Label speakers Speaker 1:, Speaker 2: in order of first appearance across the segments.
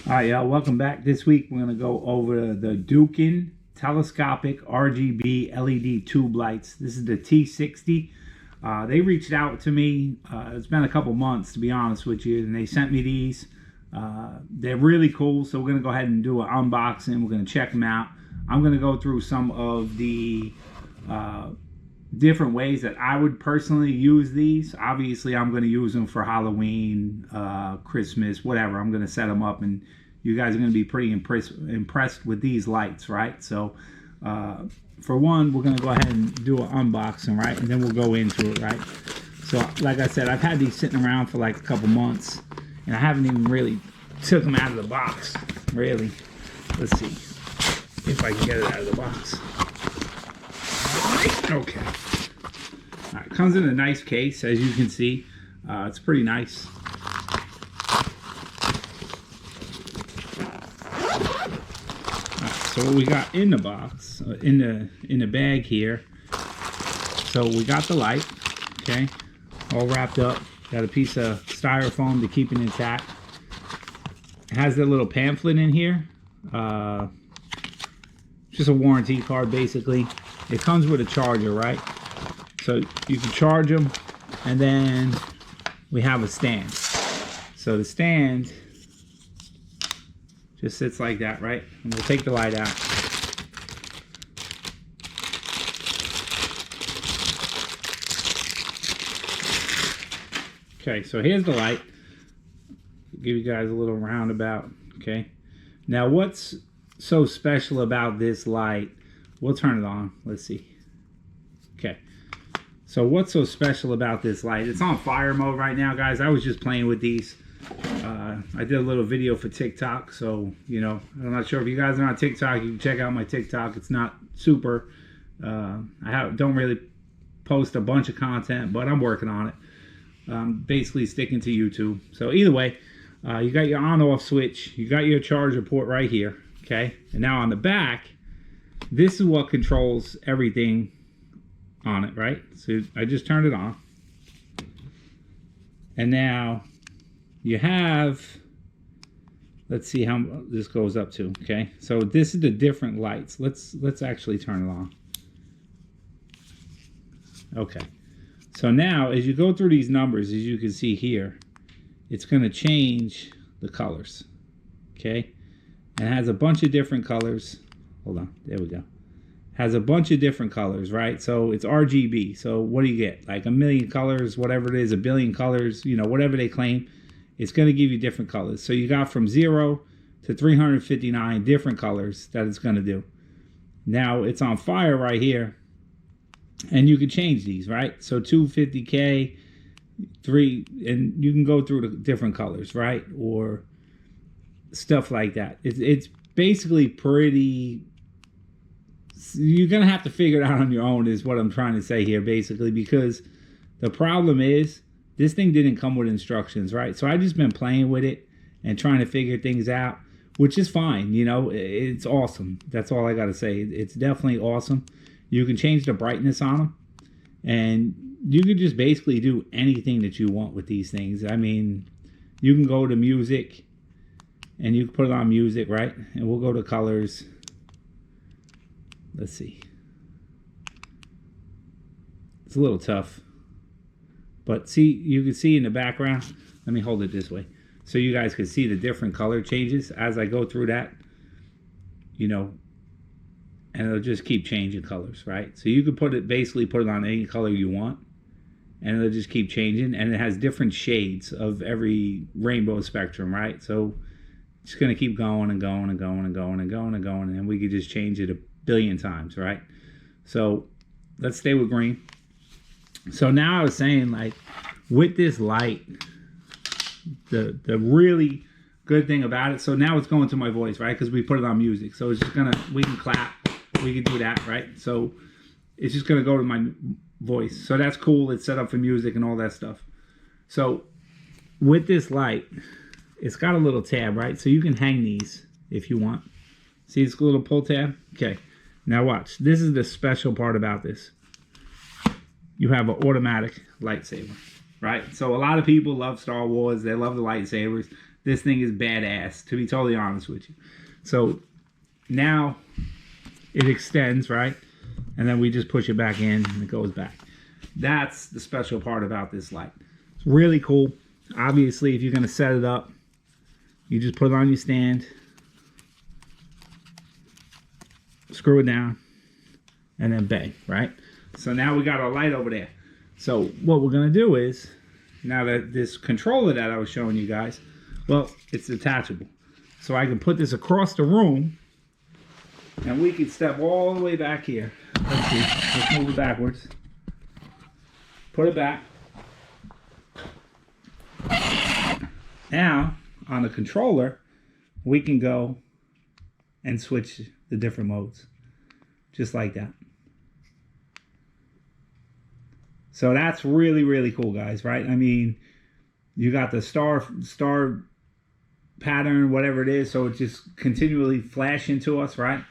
Speaker 1: Hi, y'all. Welcome back. This week we're going to go over the Duken telescopic RGB LED tube lights. This is the T60. They reached out to me. It's been a couple months, to be honest with you, and they sent me these. They're really cool, so we're going to go ahead and do an unboxing. We're going to check them out. I'm going to go through some of the different ways that I would personally use these. Obviously, I'm going to use them for Halloween, Christmas, whatever. I'm going to set them up, and you guys are going to be pretty impressed with these lights, right? So, for one, we're going to go ahead and do an unboxing, right? And then we'll go into it, right? So, like I said, I've had these sitting around for like a couple months, and I haven't even really took them out of the box, really. Let's see if I can get it out of the box. Okay. All right, comes in a nice case, as you can see. It's pretty nice. So what we got in the box, in the bag here. So we got the light, okay, all wrapped up. Got a piece of styrofoam to keep it intact. It has that little pamphlet in here. Just a warranty card, basically. It comes with a charger, right? So you can charge them, and then we have a stand. So the stand just sits like that, right? And we'll take the light out. Okay, so here's the light. I'll give you guys a little roundabout, okay? Now what's so special about this light? We'll turn it on. Let's see. Okay. So what's so special about this light? It's on fire mode right now, guys. I was just playing with these. I did a little video for TikTok, so, you know, I'm not sure if you guys are on TikTok. You can check out my TikTok. It's not super. Don't really post a bunch of content, but I'm working on it. Basically sticking to YouTube. So either way, you got your on-off switch. You got your charger port right here, okay? And now on the back, this is what controls everything on it, right? So I just turned it on. And now you have, let's see how this goes up to, okay? So this is the different lights. Let's actually turn it on. Okay. So now as you go through these numbers, as you can see here, it's going to change the colors, okay? And it has a bunch of different colors. Hold on, there we go. Has a bunch of different colors, right? So it's RGB. So what do you get? Like a million colors, whatever it is, a billion colors, you know, whatever they claim, it's going to give you different colors. So you got from 0 to 359 different colors that it's going to do. Now it's on fire right here, and you can change these, right? So 250K, 3, and you can go through the different colors, right? Or stuff like that. It's basically pretty. You're gonna have to figure it out on your own, is what I'm trying to say here, basically, because the problem is this thing didn't come with instructions, right? So I've just been playing with it and trying to figure things out, which is fine. You know, it's awesome. That's all I gotta say. It's definitely awesome. You can change the brightness on them, and you can just basically do anything that you want with these things. I mean, you can go to music, and you can put it on music, right? And we'll go to colors. Let's see. It's a little tough. But see, you can see in the background. Let me hold it this way, so you guys can see the different color changes as I go through that. You know, and it'll just keep changing colors, right? So you can basically put it on any color you want, and it'll just keep changing. And it has different shades of every rainbow spectrum, right? So it's going to keep going and going and going and going and going and going, and we could just change it a billion times, right? So let's stay with green. So now I was saying, like, with this light, the really good thing about it, so now it's going to my voice, right? Because we put it on music. So it's just gonna, we can clap, we can do that, right? So it's just gonna go to my voice. So that's cool. It's set up for music and all that stuff. So with this light, it's got a little tab, right? So you can hang these if you want. See this little pull tab? Okay. Now watch. This is the special part about this. You have an automatic lightsaber, right? So a lot of people love Star Wars. They love the lightsabers. this thing is badass, to be totally honest with you. So now it extends, right? And then we just push it back in and it goes back. That's the special part about this light. It's really cool. Obviously, if you're going to set it up, you just put it on your stand, screw it down, and then bang, right? So now we got our light over there. So what we're going to do is, now that this controller that I was showing you guys, well, it's detachable. So I can put this across the room, and we can step all the way back here. Let's see. Let's move it backwards. Put it back. Now, on the controller, we can go and switch the different modes. Just like that. So that's really, really cool, guys, right? I mean, you got the star pattern, whatever it is, so it just continually flashing to us, right?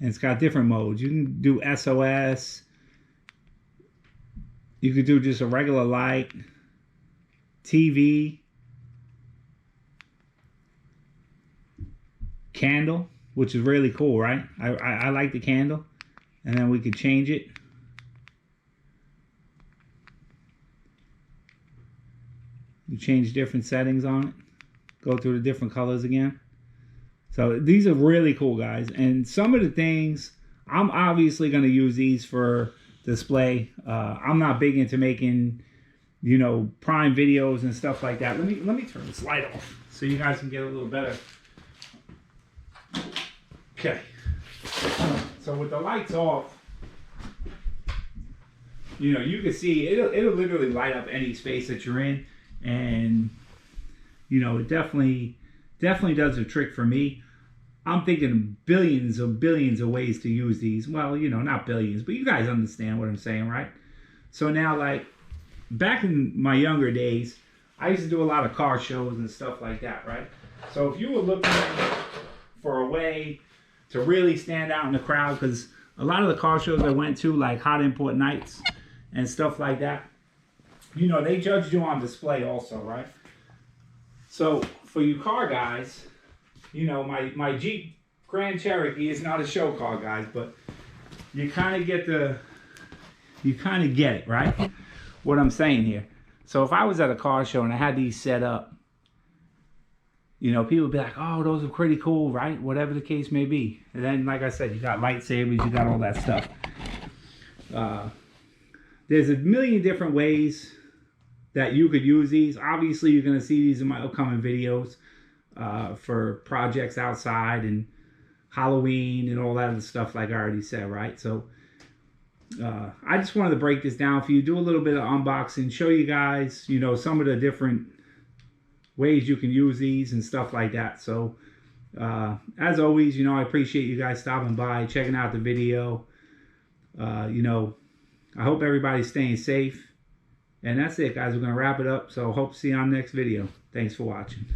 Speaker 1: And it's got different modes. You can do SOS. You could do just a regular light, TV, candle, which is really cool, right? I like the candle. And then we could change it. You change different settings on it. Go through the different colors again. So these are really cool, guys. And some of the things, I'm obviously going to use these for display. I'm not big into making, you know, prime videos and stuff like that. Let me turn this light off so you guys can get a little better. Okay. So with the lights off, you know, you can see it'll literally light up any space that you're in, and you know, it definitely does a trick for me. I'm thinking billions of ways to use these. Well, you know, not billions, but you guys understand what I'm saying, right? So now, like back in my younger days, I used to do a lot of car shows and stuff like that, right? So if you were looking for a way to really stand out in the crowd, because a lot of the car shows I went to, like Hot Import Nights and stuff like that, you know, they judged you on display also, right? So for you car guys, you know, my Jeep Grand Cherokee is not a show car, guys, but you kind of get it, right? What I'm saying here. So if I was at a car show and I had these set up, you know, people would be like, oh, those are pretty cool, right? Whatever the case may be. And then, like I said, you got lightsabers, you got all that stuff. There's a million different ways that you could use these. Obviously, you're going to see these in my upcoming videos for projects outside and Halloween and all that other stuff, like I already said, right? So I just wanted to break this down for you, do a little bit of unboxing, show you guys, you know, some of the different ways you can use these and stuff like that. So as always, you know, I appreciate you guys stopping by, checking out the video. You know, I hope everybody's staying safe. And that's it, guys. We're going to wrap it up. So hope to see you on the next video. Thanks for watching.